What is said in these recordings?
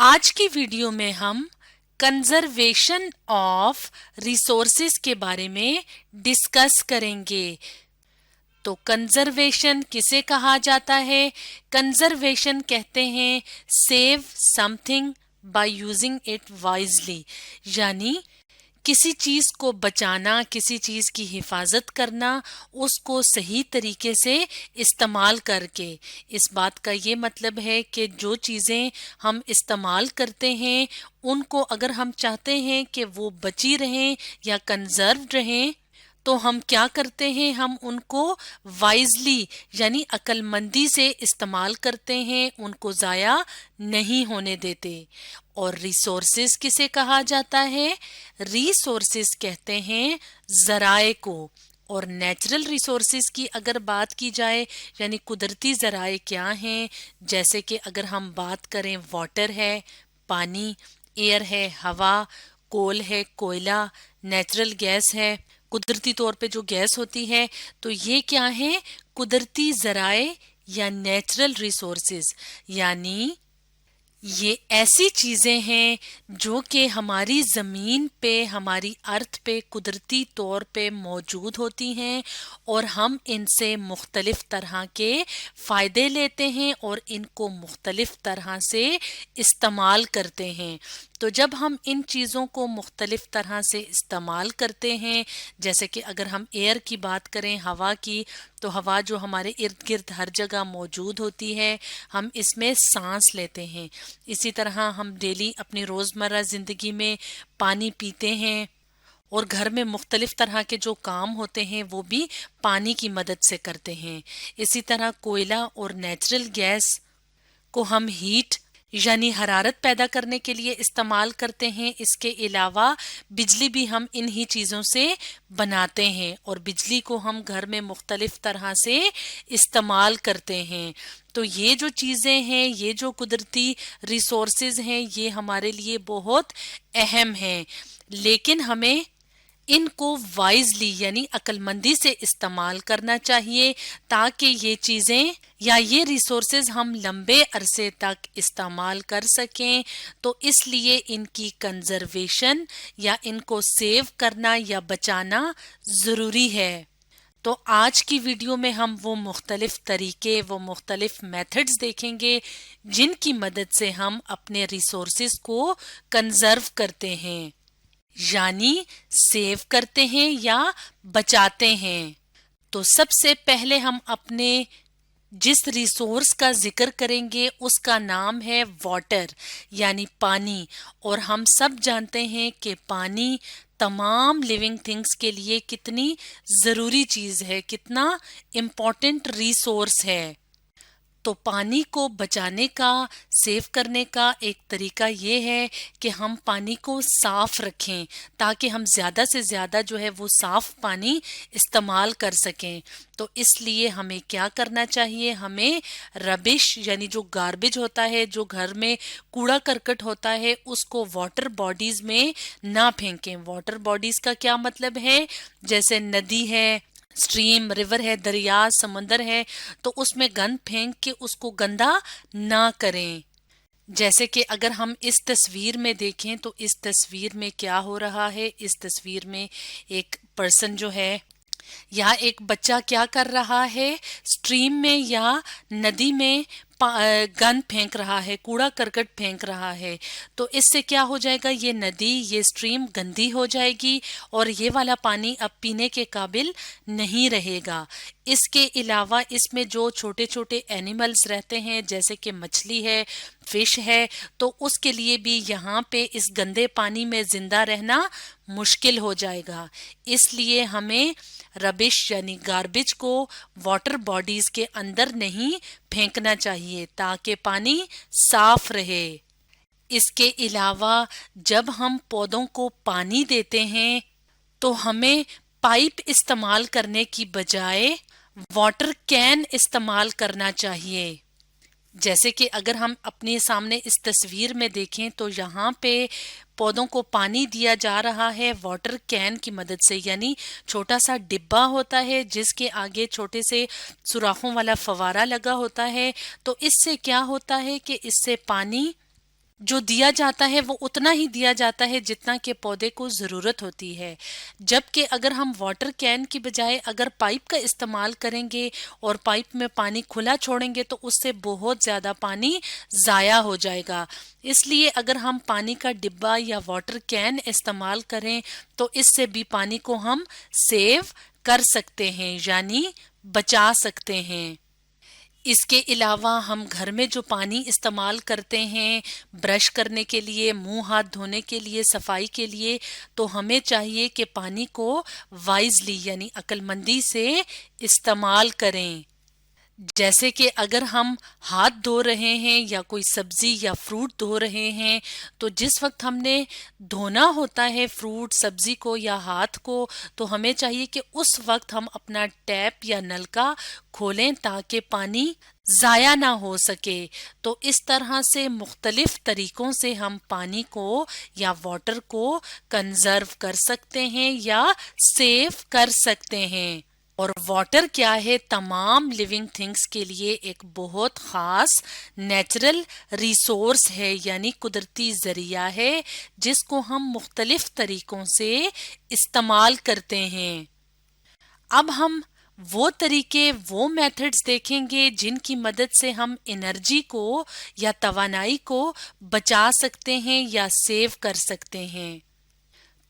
आज की वीडियो में हम कंजर्वेशन ऑफ रिसोर्सेज के बारे में डिस्कस करेंगे। तो कंजर्वेशन किसे कहा जाता है? कंजर्वेशन कहते हैं save something by using it wisely, यानी किसी चीज को बचाना, किसी चीज की हिफाजत करना, उसको सही तरीके से इस्तेमाल करके। इस बात का ये मतलब है कि जो चीजें हम इस्तेमाल करते हैं उनको अगर हम चाहते हैं कि वो बची रहें या कंजर्व रहें, तो हम क्या करते हैं, हम उनको वाइजली यानी अक्लमंदी से इस्तेमाल करते हैं, उनको ज़ाया नहीं होने देते। और रिसोर्सेज किसे कहा जाता है? रिसोर्सेज कहते हैं ज़राए को। और नेचुरल रिसोर्सेज की अगर बात की जाए यानी कुदरती ज़राए क्या हैं, जैसे कि अगर हम बात करें वाटर है, पानी, एयर है, हवा, कोल है, कोयला, नेचुरल गैस है, कुदरती तौर पे जो गैस होती है, तो ये क्या है? कुदरती ज़राए या नेचुरल रिसोर्सेज, यानी ये ऐसी चीजें हैं जो कि हमारी जमीन पे, हमारी अर्थ पे कुदरती तौर पे मौजूद होती हैं और हम इनसे मुख्तलिफ तरह के फायदे लेते हैं और इनको मुख्तलिफ तरह से इस्तेमाल करते हैं। तो जब हम इन चीज़ों को मुख्तलिफ तरह से इस्तेमाल करते हैं, जैसे कि अगर हम एयर की बात करें, हवा की, तो हवा जो हमारे इर्द गिर्द हर जगह मौजूद होती है, हम इसमें सांस लेते हैं। इसी तरह हम डेली अपनी रोज़मर्रा ज़िंदगी में पानी पीते हैं और घर में मुख्तलिफ तरह के जो काम होते हैं वो भी पानी की मदद से करते हैं। इसी तरह कोयला और नेचुरल गैस को हम हीट यानी हरारत पैदा करने के लिए इस्तेमाल करते हैं। इसके अलावा बिजली भी हम इन ही चीज़ों से बनाते हैं और बिजली को हम घर में मुख्तलिफ तरह से इस्तेमाल करते हैं। तो ये जो चीज़ें हैं, ये जो कुदरती रिसोर्सेज हैं, ये हमारे लिए बहुत अहम हैं, लेकिन हमें इनको वाइजली यानी अक्लमंदी से इस्तेमाल करना चाहिए ताकि ये चीज़ें या ये रिसोर्सेज हम लंबे अरसे तक इस्तेमाल कर सकें। तो इसलिए इनकी कंजर्वेशन या इनको सेव करना या बचाना ज़रूरी है। तो आज की वीडियो में हम वो मुख्तलिफ तरीके, वो मुख्तलिफ मेथड्स देखेंगे जिनकी मदद से हम अपने रिसोर्सेज को कंजर्व करते हैं, यानी सेव करते हैं या बचाते हैं। तो सबसे पहले हम अपने जिस रिसोर्स का जिक्र करेंगे उसका नाम है वाटर यानी पानी। और हम सब जानते हैं कि पानी तमाम लिविंग थिंग्स के लिए कितनी ज़रूरी चीज़ है, कितना इम्पोर्टेंट रिसोर्स है। तो पानी को बचाने का, सेव करने का एक तरीका ये है कि हम पानी को साफ रखें ताकि हम ज़्यादा से ज़्यादा जो है वो साफ पानी इस्तेमाल कर सकें। तो इसलिए हमें क्या करना चाहिए? हमें रबिश यानी जो गार्बेज होता है, जो घर में कूड़ा करकट होता है, उसको वाटर बॉडीज़ में ना फेंकें। वाटर बॉडीज़ का क्या मतलब है? जैसे नदी है, स्ट्रीम, रिवर है, दरिया, समंदर है, तो उसमें गंद फेंक के उसको गंदा ना करें। जैसे कि अगर हम इस तस्वीर में देखें तो इस तस्वीर में क्या हो रहा है? इस तस्वीर में एक पर्सन जो है या एक बच्चा क्या कर रहा है? स्ट्रीम में या नदी में गंद फेंक रहा है, कूड़ा करकट फेंक रहा है। तो इससे क्या हो जाएगा? ये नदी, ये स्ट्रीम गंदी हो जाएगी और ये वाला पानी अब पीने के काबिल नहीं रहेगा। इसके अलावा इसमें जो छोटे छोटे एनिमल्स रहते हैं जैसे कि मछली है, फिश है, तो उसके लिए भी यहाँ पे इस गंदे पानी में जिंदा रहना मुश्किल हो जाएगा। इसलिए हमें रबिश यानी गार्बेज को वाटर बॉडीज के अंदर नहीं फेंकना चाहिए ताकि पानी साफ रहे। इसके अलावा जब हम पौधों को पानी देते हैं तो हमें पाइप इस्तेमाल करने की बजाय वाटर कैन इस्तेमाल करना चाहिए। जैसे कि अगर हम अपने सामने इस तस्वीर में देखें तो यहाँ पे पौधों को पानी दिया जा रहा है वाटर कैन की मदद से, यानी छोटा सा डिब्बा होता है जिसके आगे छोटे से सुराखों वाला फवारा लगा होता है। तो इससे क्या होता है कि इससे पानी जो दिया जाता है वो उतना ही दिया जाता है जितना कि पौधे को ज़रूरत होती है। जबकि अगर हम वाटर कैन की बजाय अगर पाइप का इस्तेमाल करेंगे और पाइप में पानी खुला छोड़ेंगे तो उससे बहुत ज़्यादा पानी ज़ाया हो जाएगा। इसलिए अगर हम पानी का डिब्बा या वाटर कैन इस्तेमाल करें तो इससे भी पानी को हम सेव कर सकते हैं, यानी बचा सकते हैं। इसके अलावा हम घर में जो पानी इस्तेमाल करते हैं ब्रश करने के लिए, मुंह हाथ धोने के लिए, सफाई के लिए, तो हमें चाहिए कि पानी को वाइजली यानी अक्लमंदी से इस्तेमाल करें। जैसे कि अगर हम हाथ धो रहे हैं या कोई सब्जी या फ्रूट धो रहे हैं तो जिस वक्त हमने धोना होता है फ्रूट सब्जी को या हाथ को, तो हमें चाहिए कि उस वक्त हम अपना टैप या नलका खोलें ताकि पानी ज़ाया ना हो सके। तो इस तरह से मुख्तलिफ तरीकों से हम पानी को या वाटर को कंजर्व कर सकते हैं या सेव कर सकते हैं। और वाटर क्या है, तमाम लिविंग थिंग्स के लिए एक बहुत ख़ास नेचुरल रिसोर्स है, यानी कुदरती ज़रिया है जिसको हम मुख्तलिफ तरीकों से इस्तेमाल करते हैं। अब हम वो तरीके, वो मेथड्स देखेंगे जिनकी मदद से हम एनर्जी को या तवानाई को बचा सकते हैं या सेव कर सकते हैं।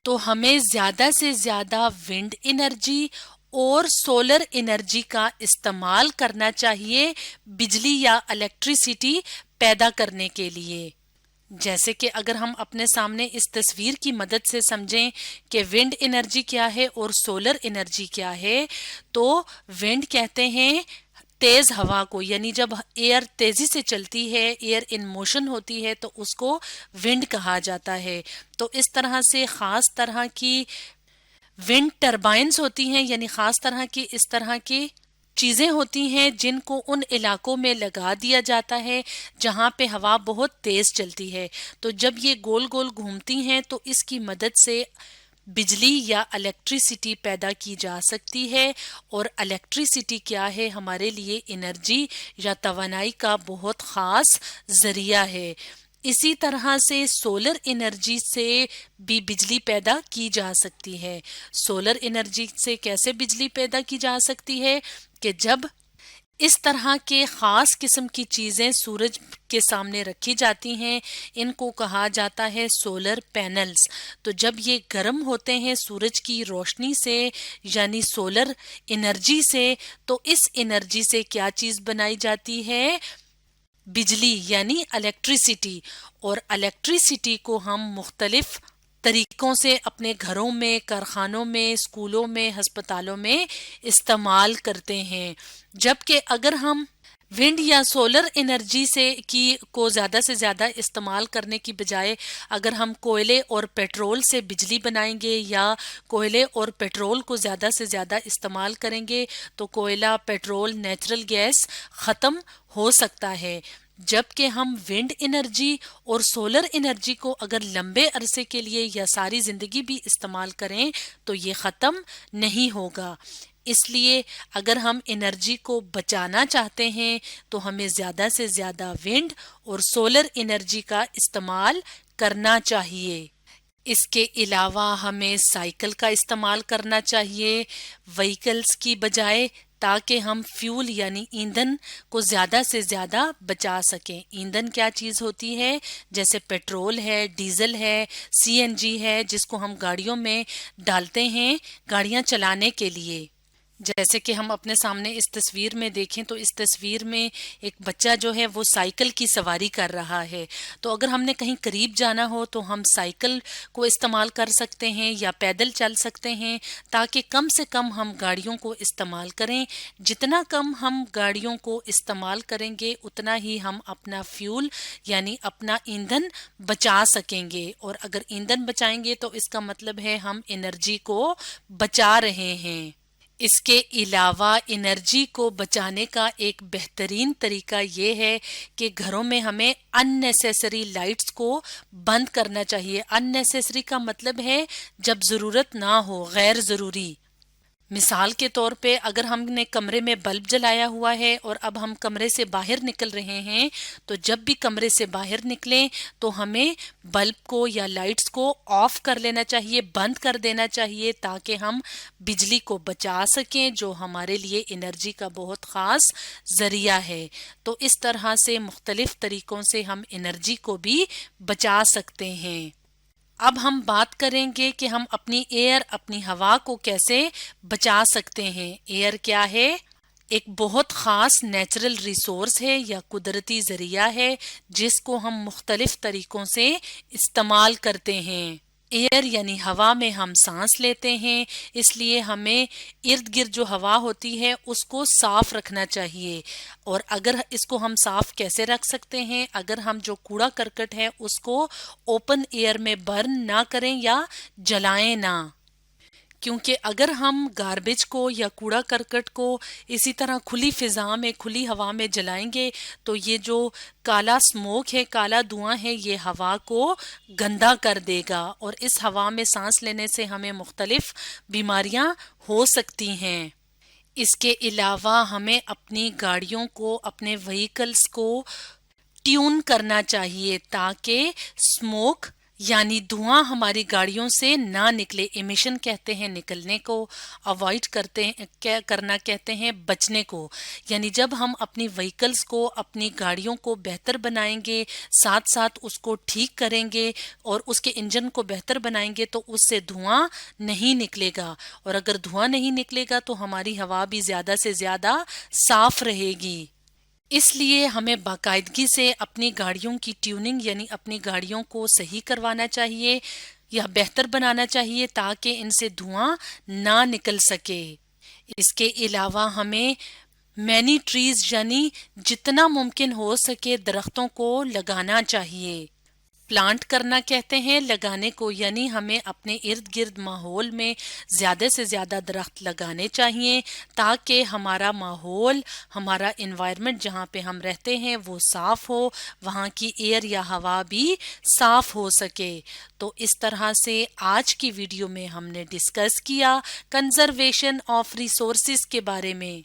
तो हमें ज़्यादा से ज़्यादा विंड एनर्जी और सोलर एनर्जी का इस्तेमाल करना चाहिए बिजली या इलेक्ट्रिसिटी पैदा करने के लिए। जैसे कि अगर हम अपने सामने इस तस्वीर की मदद से समझें कि विंड एनर्जी क्या है और सोलर एनर्जी क्या है, तो विंड कहते हैं तेज हवा को, यानी जब एयर तेजी से चलती है, एयर इन मोशन होती है, तो उसको विंड कहा जाता है। तो इस तरह से खास तरह की विंड टरबाइंस होती हैं, यानी खास तरह की इस तरह की चीजें होती हैं जिनको उन इलाकों में लगा दिया जाता है जहां पे हवा बहुत तेज चलती है। तो जब ये गोल गोल घूमती हैं तो इसकी मदद से बिजली या इलेक्ट्रिसिटी पैदा की जा सकती है। और इलेक्ट्रिसिटी क्या है, हमारे लिए एनर्जी या तवानाई का बहुत ख़ास ज़रिया है। इसी तरह से सोलर एनर्जी से भी बिजली पैदा की जा सकती है। सोलर एनर्जी से कैसे बिजली पैदा की जा सकती है कि जब इस तरह के ख़ास किस्म की चीज़ें सूरज के सामने रखी जाती हैं, इनको कहा जाता है सोलर पैनल्स। तो जब ये गर्म होते हैं सूरज की रोशनी से यानी सोलर एनर्जी से, तो इस एनर्जी से क्या चीज़ बनाई जाती है, बिजली यानी इलेक्ट्रिसिटी। और इलेक्ट्रिसिटी को हम मुख्तलिफ तरीकों से अपने घरों में, कारखानों में, स्कूलों में, हस्पतालों में इस्तेमाल करते हैं। जबकि अगर हम विंड या सोलर एनर्जी को ज़्यादा से ज़्यादा इस्तेमाल करने की बजाय अगर हम कोयले और पेट्रोल से बिजली बनाएंगे या कोयले और पेट्रोल को ज़्यादा से ज़्यादा इस्तेमाल करेंगे तो कोयला, पेट्रोल, नेचुरल गैस ख़त्म हो सकता है। जबकि हम विंड एनर्जी और सोलर एनर्जी को अगर लंबे अरसे के लिए या सारी ज़िंदगी भी इस्तेमाल करें तो ये ख़त्म नहीं होगा। इसलिए अगर हम एनर्जी को बचाना चाहते हैं तो हमें ज़्यादा से ज़्यादा विंड और सोलर एनर्जी का इस्तेमाल करना चाहिए। इसके अलावा हमें साइकिल का इस्तेमाल करना चाहिए व्हीकल्स की बजाय, ताकि हम फ्यूल यानी ईंधन को ज़्यादा से ज़्यादा बचा सकें। ईंधन क्या चीज़ होती है, जैसे पेट्रोल है, डीजल है, सीएनजी है, जिसको हम गाड़ियों में डालते हैं गाड़ियां चलाने के लिए। जैसे कि हम अपने सामने इस तस्वीर में देखें तो इस तस्वीर में एक बच्चा जो है वो साइकिल की सवारी कर रहा है। तो अगर हमने कहीं करीब जाना हो तो हम साइकिल को इस्तेमाल कर सकते हैं या पैदल चल सकते हैं, ताकि कम से कम हम गाड़ियों को इस्तेमाल करें। जितना कम हम गाड़ियों को इस्तेमाल करेंगे उतना ही हम अपना फ्यूल यानी अपना ईंधन बचा सकेंगे। और अगर ईंधन बचाएंगे तो इसका मतलब है हम एनर्जी को बचा रहे हैं। इसके अलावा एनर्जी को बचाने का एक बेहतरीन तरीका ये है कि घरों में हमें अननेसेसरी लाइट्स को बंद करना चाहिए। अननेसेसरी का मतलब है जब ज़रूरत ना हो, गैर ज़रूरी। مثال کے طور پہ اگر ہم نے کمرے میں بلب جلایا ہوا ہے اور اب ہم کمرے سے باہر نکل رہے ہیں تو جب بھی کمرے سے باہر نکلیں تو ہمیں بلب کو یا لائٹس کو آف کر لینا چاہیے، بند کر دینا چاہیے تاکہ ہم بجلی کو بچا سکیں جو ہمارے لیے انرجی کا بہت خاص ذریعہ ہے۔ تو اس طرح سے مختلف طریقوں سے ہم انرجی کو بھی بچا سکتے ہیں۔ اب ہم بات کریں گے کہ ہم اپنی ایئر، اپنی ہوا کو کیسے بچا سکتے ہیں۔ ایئر کیا ہے؟ ایک بہت خاص نیچرل ریسورس ہے یا قدرتی ذریعہ ہے جس کو ہم مختلف طریقوں سے استعمال کرتے ہیں۔ ایئر یعنی ہوا میں ہم سانس لیتے ہیں، اس لیے ہمیں ارد گرد جو ہوا ہوتی ہے اس کو صاف رکھنا چاہیے۔ اور اگر اس کو ہم صاف کیسے رکھ سکتے ہیں؟ اگر ہم جو کوڑا کرکٹ ہے اس کو اوپن ایئر میں برن نہ کریں یا جلائیں نہ، کیونکہ اگر ہم گاربیج کو یا کوڑا کرکٹ کو اسی طرح کھلی فضا میں، کھلی ہوا میں جلائیں گے تو یہ جو کالا سموک ہے، کالا دھواں ہے، یہ ہوا کو گندا کر دے گا اور اس ہوا میں سانس لینے سے ہمیں مختلف بیماریاں ہو سکتی ہیں۔ اس کے علاوہ ہمیں اپنی گاڑیوں کو، اپنے وہیکلز کو ٹیون کرنا چاہیے تاکہ سموک یعنی دھواں ہماری گاڑیوں سے نہ نکلے۔ امیشن کہتے ہیں نکلنے کو، اوائڈ کرنا کہتے ہیں بچنے کو۔ یعنی جب ہم اپنی وہیکلز کو، اپنی گاڑیوں کو بہتر بنائیں گے، ساتھ ساتھ اس کو ٹھیک کریں گے اور اس کے انجن کو بہتر بنائیں گے تو اس سے دھواں نہیں نکلے گا، اور اگر دھواں نہیں نکلے گا تو ہماری ہوا بھی زیادہ سے زیادہ صاف رہے گی۔ اس لیے ہمیں باقاعدگی سے اپنی گاڑیوں کی ٹیوننگ یعنی اپنی گاڑیوں کو صحیح کروانا چاہیے یا بہتر بنانا چاہیے تاکہ ان سے دھواں نہ نکل سکے۔ اس کے علاوہ ہمیں مینی ٹریز یعنی جتنا ممکن ہو سکے درختوں کو لگانا چاہیے۔ پلانٹ کرنا کہتے ہیں لگانے کو، یعنی ہمیں اپنے ارد گرد ماحول میں زیادہ سے زیادہ درخت لگانے چاہیے تاکہ ہمارا ماحول، ہمارا انوائرمنٹ جہاں پہ ہم رہتے ہیں وہ صاف ہو، وہاں کی ایئر یا ہوا بھی صاف ہو سکے۔ تو اس طرح سے آج کی ویڈیو میں ہم نے ڈسکس کیا کنزرویشن آف ریسورسز کے بارے میں۔